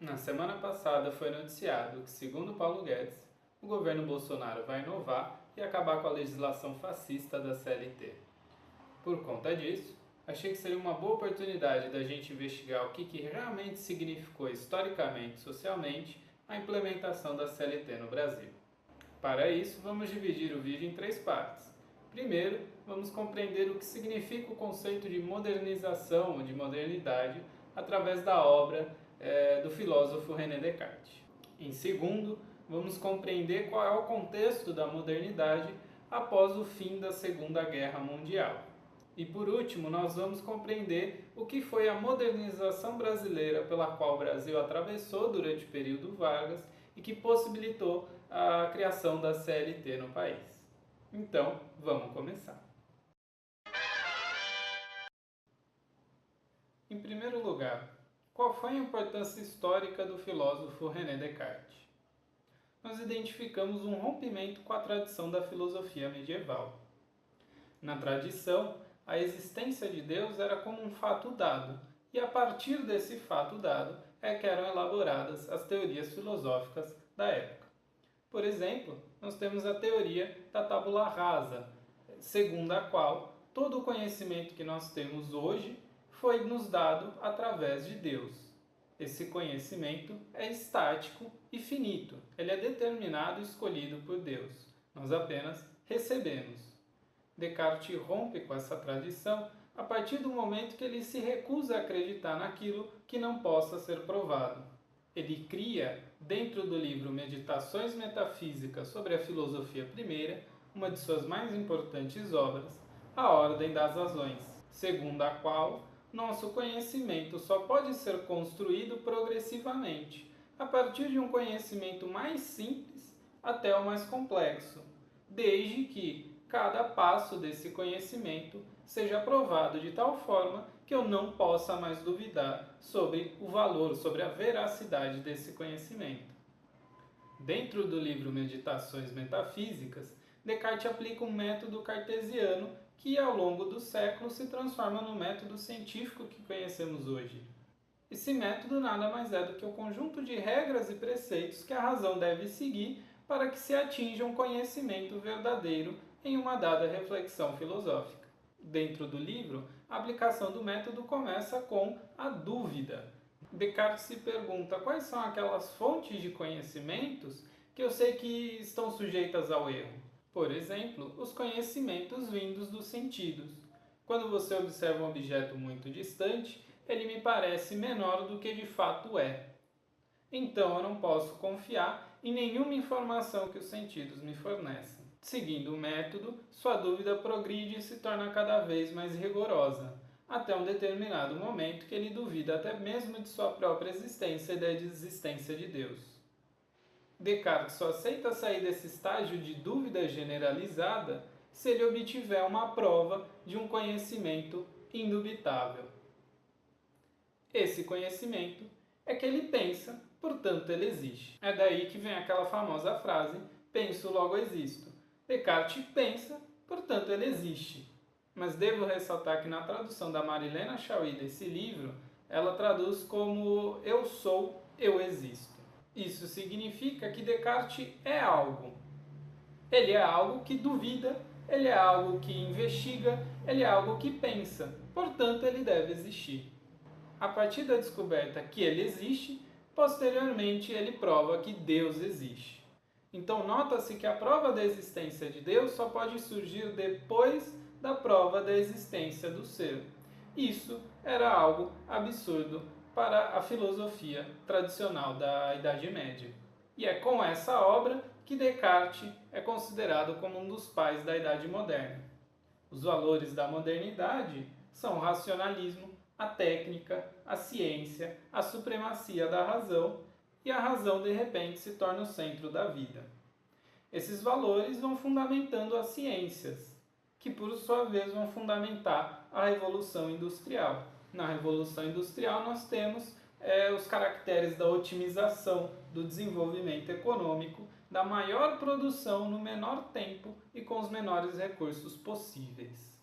Na semana passada foi noticiado que, segundo Paulo Guedes, o governo Bolsonaro vai inovar e acabar com a legislação fascista da CLT. Por conta disso, achei que seria uma boa oportunidade da gente investigar o que realmente significou historicamente e socialmente a implementação da CLT no Brasil. Para isso, vamos dividir o vídeo em 3 partes. Primeiro, vamos compreender o que significa o conceito de modernização ou de modernidade através da obra do filósofo René Descartes. Em segundo, vamos compreender qual é o contexto da modernidade após o fim da Segunda Guerra Mundial. E por último, nós vamos compreender o que foi a modernização brasileira pela qual o Brasil atravessou durante o período Vargas e que possibilitou a criação da CLT no país. Então, vamos começar. Em primeiro lugar, qual foi a importância histórica do filósofo René Descartes? Nós identificamos um rompimento com a tradição da filosofia medieval. Na tradição, a existência de Deus era como um fato dado, e a partir desse fato dado é que eram elaboradas as teorias filosóficas da época. Por exemplo, nós temos a teoria da tábula rasa, segundo a qual todo o conhecimento que nós temos hoje foi nos dado através de Deus. Esse conhecimento é estático e finito. Ele é determinado e escolhido por Deus. Nós apenas recebemos. Descartes rompe com essa tradição a partir do momento que ele se recusa a acreditar naquilo que não possa ser provado. Ele cria, dentro do livro Meditações Metafísicas sobre a Filosofia Primeira, uma de suas mais importantes obras, a Ordem das Razões, segundo a qual nosso conhecimento só pode ser construído progressivamente, a partir de um conhecimento mais simples até o mais complexo, desde que cada passo desse conhecimento seja provado de tal forma que eu não possa mais duvidar sobre o valor, sobre a veracidade desse conhecimento. Dentro do livro Meditações Metafísicas, Descartes aplica um método cartesiano que, ao longo dos séculos, se transforma no método científico que conhecemos hoje. Esse método nada mais é do que o conjunto de regras e preceitos que a razão deve seguir para que se atinja um conhecimento verdadeiro em uma dada reflexão filosófica. Dentro do livro, a aplicação do método começa com a dúvida. Descartes se pergunta quais são aquelas fontes de conhecimentos que eu sei que estão sujeitas ao erro. Por exemplo, os conhecimentos vindos dos sentidos. Quando você observa um objeto muito distante, ele me parece menor do que de fato é. Então eu não posso confiar em nenhuma informação que os sentidos me fornecem. Seguindo o método, sua dúvida progride e se torna cada vez mais rigorosa, até um determinado momento que ele duvida até mesmo de sua própria existência e da existência de Deus. Descartes só aceita sair desse estágio de dúvida generalizada se ele obtiver uma prova de um conhecimento indubitável. Esse conhecimento é que ele pensa, portanto ele existe. É daí que vem aquela famosa frase, penso, logo existo. Descartes pensa, portanto ele existe. Mas devo ressaltar que na tradução da Marilena Chauí desse livro, ela traduz como eu sou, eu existo. Isso significa que Descartes é algo. Ele é algo que duvida, ele é algo que investiga, ele é algo que pensa. Portanto, ele deve existir. A partir da descoberta que ele existe, posteriormente ele prova que Deus existe. Então, nota-se que a prova da existência de Deus só pode surgir depois da prova da existência do ser. Isso era algo absurdo para a filosofia tradicional da Idade Média. E é com essa obra que Descartes é considerado como um dos pais da Idade Moderna. Os valores da modernidade são o racionalismo, a técnica, a ciência, a supremacia da razão, e a razão de repente se torna o centro da vida. Esses valores vão fundamentando as ciências, que por sua vez vão fundamentar a Revolução Industrial. Na Revolução Industrial nós temos os caracteres da otimização, do desenvolvimento econômico, da maior produção no menor tempo e com os menores recursos possíveis.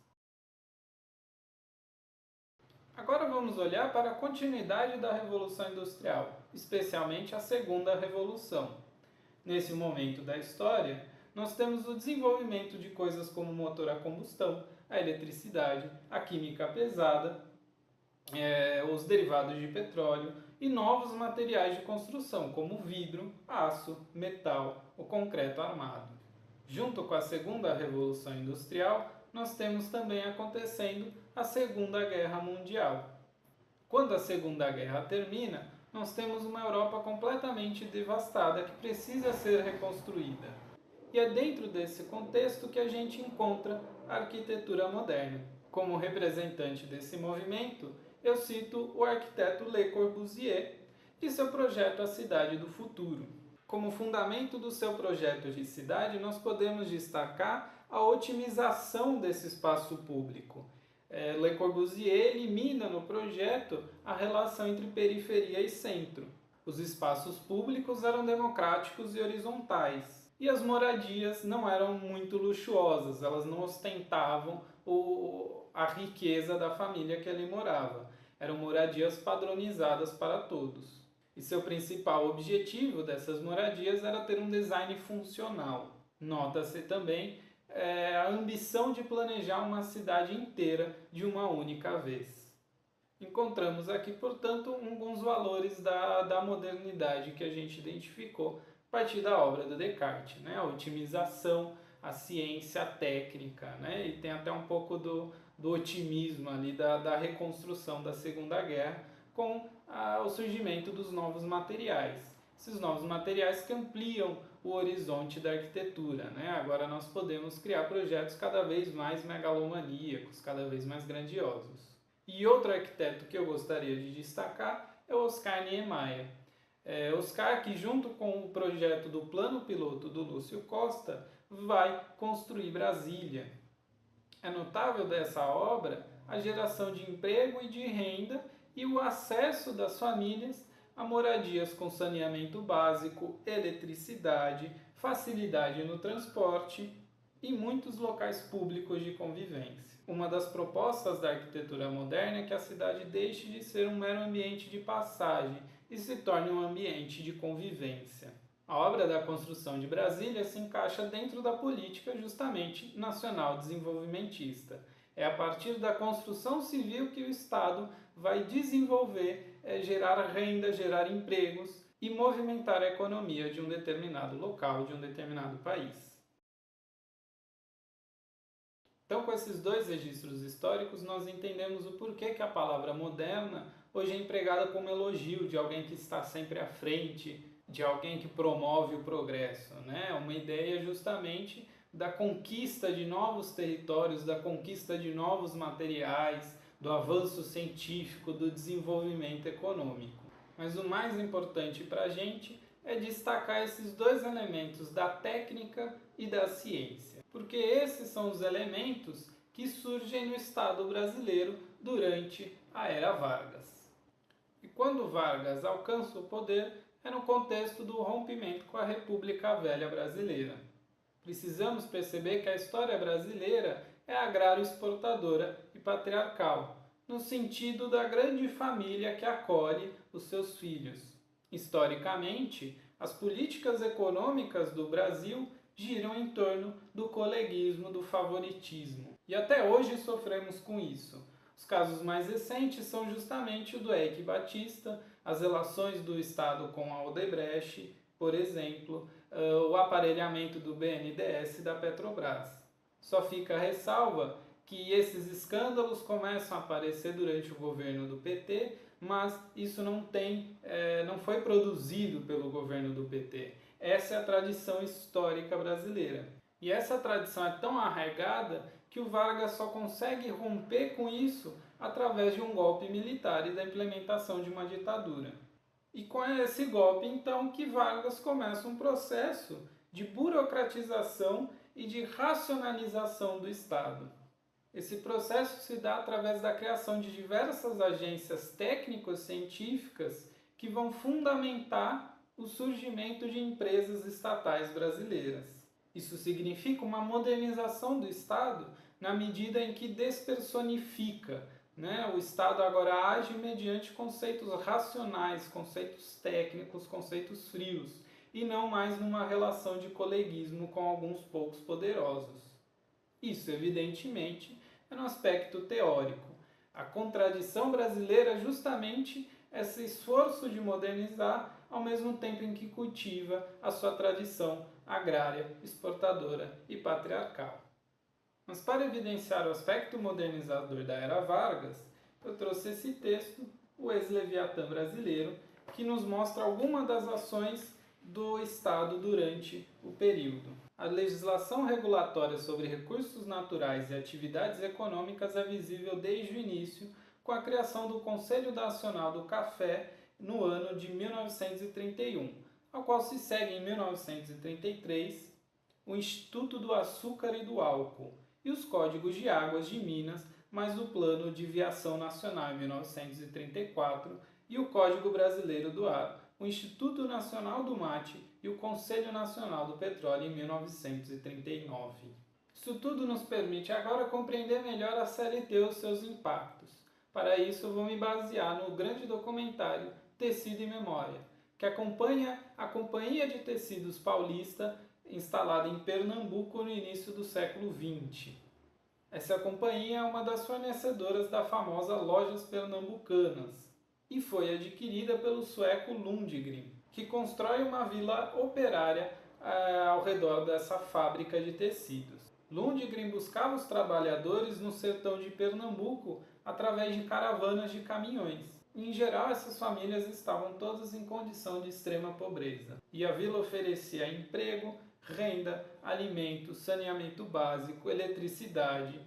Agora vamos olhar para a continuidade da Revolução Industrial. especialmente a Segunda Revolução. Nesse momento da história, nós temos o desenvolvimento de coisas como o motor a combustão, a eletricidade, a química pesada, os derivados de petróleo e novos materiais de construção, como vidro, aço, metal, o concreto armado. Junto com a Segunda Revolução Industrial, nós temos também acontecendo a Segunda Guerra Mundial. Quando a Segunda Guerra termina, nós temos uma Europa completamente devastada que precisa ser reconstruída. E é dentro desse contexto que a gente encontra a arquitetura moderna. Como representante desse movimento, eu cito o arquiteto Le Corbusier e seu projeto A Cidade do Futuro. Como fundamento do seu projeto de cidade, nós podemos destacar a otimização desse espaço público. Le Corbusier elimina no projeto a relação entre periferia e centro. Os espaços públicos eram democráticos e horizontais. E as moradias não eram muito luxuosas, elas não ostentavam a riqueza da família que ali morava. Eram moradias padronizadas para todos. E seu principal objetivo dessas moradias era ter um design funcional. Nota-se também a ambição de planejar uma cidade inteira de uma única vez. Encontramos aqui, portanto, alguns valores da modernidade que a gente identificou a partir da obra do Descartes, né? A otimização, a ciência, a técnica, né? E tem até um pouco do otimismo ali da reconstrução da Segunda Guerra com o surgimento dos novos materiais. Esses novos materiais que ampliam o horizonte da arquitetura, né? Agora nós podemos criar projetos cada vez mais megalomaníacos, cada vez mais grandiosos. E outro arquiteto que eu gostaria de destacar é o Oscar Niemeyer. Oscar, que junto com o projeto do Plano Piloto do Lúcio Costa, vai construir Brasília. É notável dessa obra a geração de emprego e de renda e o acesso das famílias a moradias com saneamento básico, eletricidade, facilidade no transporte e muitos locais públicos de convivência. Uma das propostas da arquitetura moderna é que a cidade deixe de ser um mero ambiente de passagem e se torne um ambiente de convivência. A obra da construção de Brasília se encaixa dentro da política justamente nacional desenvolvimentista. É a partir da construção civil que o Estado vai desenvolver, gerar renda, gerar empregos e movimentar a economia de um determinado local, de um determinado país. Então, com esses dois registros históricos, nós entendemos o porquê que a palavra moderna hoje é empregada como elogio de alguém que está sempre à frente, de alguém que promove o progresso, né? Uma ideia justamente da conquista de novos territórios, da conquista de novos materiais, do avanço científico, do desenvolvimento econômico. Mas o mais importante para a gente é destacar esses dois elementos da técnica e da ciência, porque esses são os elementos que surgem no Estado brasileiro durante a Era Vargas. E quando Vargas alcança o poder, é no contexto do rompimento com a República Velha Brasileira. Precisamos perceber que a história brasileira é agrário-exportadora e patriarcal, no sentido da grande família que acolhe os seus filhos. Historicamente, as políticas econômicas do Brasil giram em torno do coleguismo, do favoritismo. E até hoje sofremos com isso. Os casos mais recentes são justamente o do Eike Batista, as relações do Estado com a Odebrecht, por exemplo, o aparelhamento do BNDES e da Petrobras. Só fica a ressalva que esses escândalos começam a aparecer durante o governo do PT, mas isso não foi produzido pelo governo do PT. Essa é a tradição histórica brasileira. E essa tradição é tão arraigada que o Vargas só consegue romper com isso através de um golpe militar e da implementação de uma ditadura. E com esse golpe, então, que Vargas começa um processo de burocratização e de racionalização do Estado. Esse processo se dá através da criação de diversas agências técnico-científicas que vão fundamentar o surgimento de empresas estatais brasileiras. Isso significa uma modernização do Estado na medida em que despersonifica, né? O Estado agora age mediante conceitos racionais, conceitos técnicos, conceitos frios, e não mais numa relação de coleguismo com alguns poucos poderosos. Isso, evidentemente, é no aspecto teórico. A contradição brasileira é justamente esse esforço de modernizar ao mesmo tempo em que cultiva a sua tradição agrária, exportadora e patriarcal. Mas para evidenciar o aspecto modernizador da era Vargas, eu trouxe esse texto, o Ex-Leviatã Brasileiro, que nos mostra algumas das ações do Estado durante o período. A legislação regulatória sobre recursos naturais e atividades econômicas é visível desde o início, com a criação do Conselho Nacional do Café no ano de 1931, ao qual se segue em 1933 o Instituto do Açúcar e do Álcool e os Códigos de Águas de Minas, mais o Plano de Viação Nacional em 1934 e o Código Brasileiro do Ar, o Instituto Nacional do Mate e o Conselho Nacional do Petróleo em 1939. Isso tudo nos permite agora compreender melhor a CLT e os seus impactos. Para isso, eu vou me basear no grande documentário Tecido e Memória, que acompanha a Companhia de Tecidos Paulista, instalada em Pernambuco no início do século XX. Essa companhia é uma das fornecedoras da famosa Lojas Pernambucanas e foi adquirida pelo sueco Lundgren, que constrói uma vila operária ao redor dessa fábrica de tecidos. Lundgren buscava os trabalhadores no sertão de Pernambuco através de caravanas de caminhões. Em geral, essas famílias estavam todas em condição de extrema pobreza. E a vila oferecia emprego, renda, alimentos, saneamento básico, eletricidade.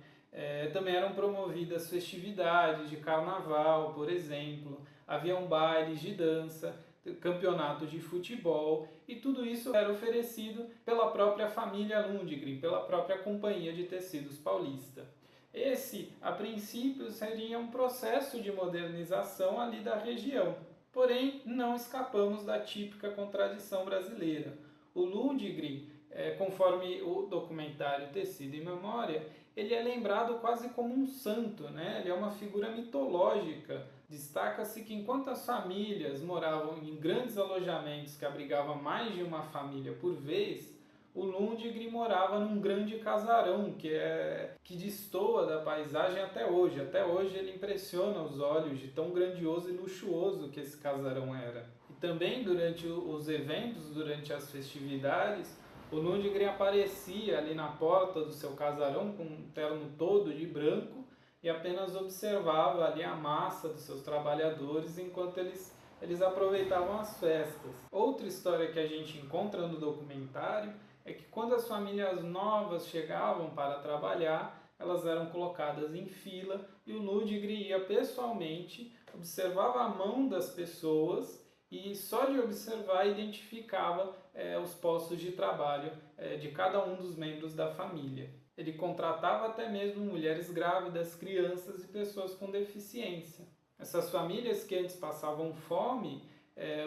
Também eram promovidas festividades de carnaval, por exemplo. Haviam bailes de dança, campeonatos de futebol, e tudo isso era oferecido pela própria família Lundgren, pela própria Companhia de Tecidos Paulista. Esse, a princípio, seria um processo de modernização ali da região. Porém, não escapamos da típica contradição brasileira. O Lundgren, conforme o documentário Tecido e Memória, ele é lembrado quase como um santo, né? Ele é uma figura mitológica. Destaca-se que enquanto as famílias moravam em grandes alojamentos que abrigavam mais de uma família por vez, o Lundgren morava num grande casarão que destoa da paisagem até hoje. Até hoje ele impressiona os olhos de tão grandioso e luxuoso que esse casarão era. E também durante os eventos, durante as festividades, o Lundgren aparecia ali na porta do seu casarão com um terno todo de branco e apenas observava ali a massa dos seus trabalhadores enquanto eles aproveitavam as festas. Outra história que a gente encontra no documentário é que quando as famílias novas chegavam para trabalhar, elas eram colocadas em fila e o Lundgren ia pessoalmente, observava a mão das pessoas e só de observar identificava os postos de trabalho de cada um dos membros da família. Ele contratava até mesmo mulheres grávidas, crianças e pessoas com deficiência. Essas famílias que antes passavam fome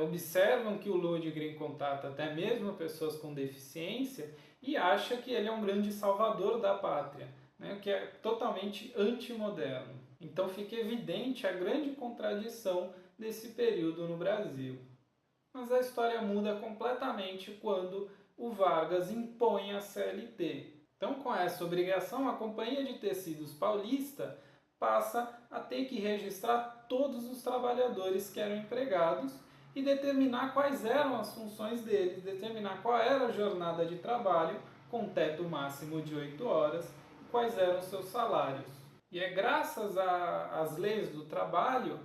observam que o Lundgren contata até mesmo pessoas com deficiência e acha que ele é um grande salvador da pátria, né, que é totalmente antimoderno. Então fica evidente a grande contradição desse período no Brasil. Mas a história muda completamente quando o Vargas impõe a CLT. Então, com essa obrigação, a Companhia de Tecidos Paulista passa a ter que registrar todos os trabalhadores que eram empregados e determinar quais eram as funções deles, determinar qual era a jornada de trabalho com teto máximo de 8 horas e quais eram os seus salários. E é graças às leis do trabalho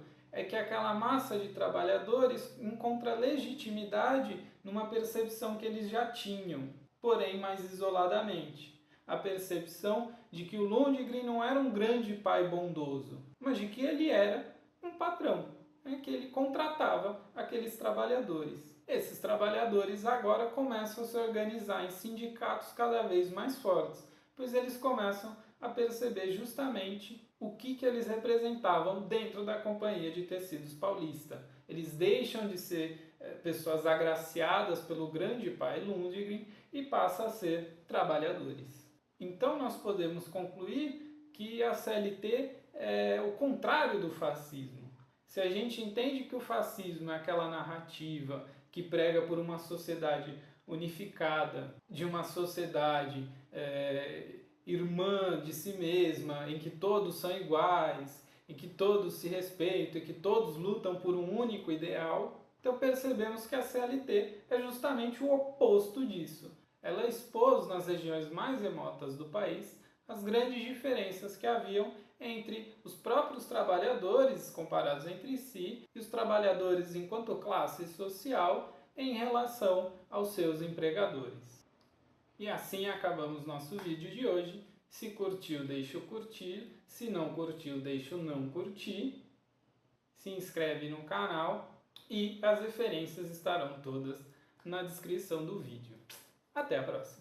que aquela massa de trabalhadores encontra legitimidade numa percepção que eles já tinham, porém mais isoladamente. A percepção de que o Lundgren não era um grande pai bondoso, mas de que ele era um patrão, que ele contratava aqueles trabalhadores. Esses trabalhadores agora começam a se organizar em sindicatos cada vez mais fortes, pois eles começam a perceber justamente o que eles representavam dentro da Companhia de Tecidos Paulista. Eles deixam de ser pessoas agraciadas pelo grande pai Lundgren e passam a ser trabalhadores. Então nós podemos concluir que a CLT o contrário do fascismo. Se a gente entende que o fascismo é aquela narrativa que prega por uma sociedade unificada, de uma sociedade irmã de si mesma, em que todos são iguais, em que todos se respeitam e que todos lutam por um único ideal, então percebemos que a CLT é justamente o oposto disso. Ela expôs nas regiões mais remotas do país as grandes diferenças que haviam entre os próprios trabalhadores comparados entre si e os trabalhadores enquanto classe social em relação aos seus empregadores. E assim acabamos nosso vídeo de hoje. Se curtiu, deixa o curtir. Se não curtiu, deixa o não curtir. Se inscreve no canal e as referências estarão todas na descrição do vídeo. Até a próxima!